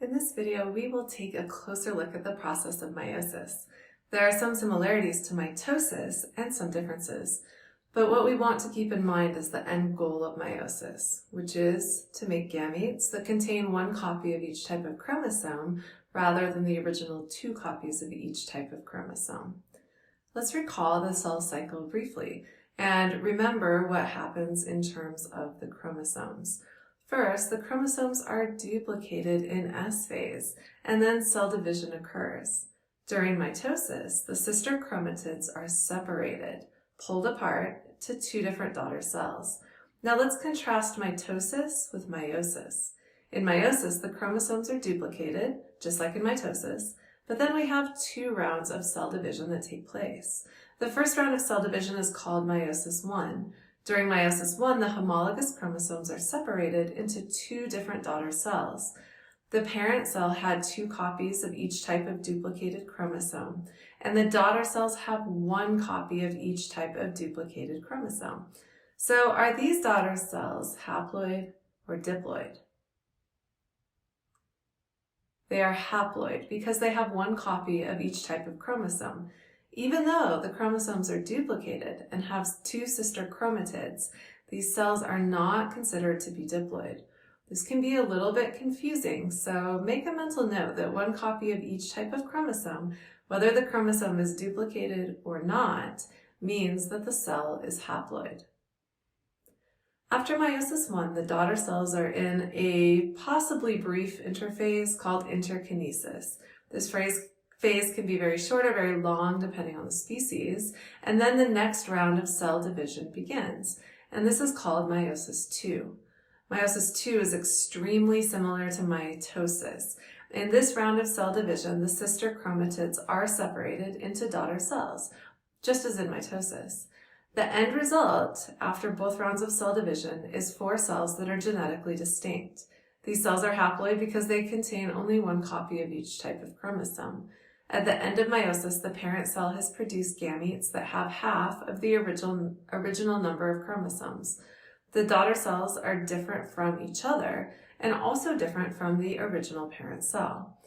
In this video, we will take a closer look at the process of meiosis. There are some similarities to mitosis and some differences, but what we want to keep in mind is the end goal of meiosis, which is to make gametes that contain one copy of each type of chromosome rather than the original 2 copies of each type of chromosome. Let's recall the cell cycle briefly and remember what happens in terms of the chromosomes. First, the chromosomes are duplicated in S phase, and then cell division occurs. During mitosis, the sister chromatids are separated, pulled apart to 2 different daughter cells. Now let's contrast mitosis with meiosis. In meiosis, the chromosomes are duplicated, just like in mitosis, but then we have 2 rounds of cell division that take place. The first round of cell division is called meiosis 1. During meiosis 1, the homologous chromosomes are separated into 2 different daughter cells. The parent cell had 2 copies of each type of duplicated chromosome, and the daughter cells have 1 copy of each type of duplicated chromosome. So are these daughter cells haploid or diploid? They are haploid because they have 1 copy of each type of chromosome. Even though the chromosomes are duplicated and have 2 sister chromatids, these cells are not considered to be diploid. This can be a little bit confusing, so make a mental note that 1 copy of each type of chromosome, whether the chromosome is duplicated or not, means that the cell is haploid. After meiosis 1, the daughter cells are in a possibly brief interphase called interkinesis. This phase can be very short or very long depending on the species, and then the next round of cell division begins, and this is called meiosis 2. Meiosis 2 is extremely similar to mitosis. In this round of cell division, the sister chromatids are separated into daughter cells, just as in mitosis. The end result, after both rounds of cell division, is 4 cells that are genetically distinct. These cells are haploid because they contain only 1 copy of each type of chromosome. At the end of meiosis, the parent cell has produced gametes that have half of the original number of chromosomes. The daughter cells are different from each other and also different from the original parent cell.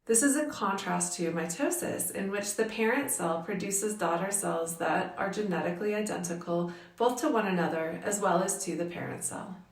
This is in contrast to mitosis, in which the parent cell produces daughter cells that are genetically identical both to one another as well as to the parent cell.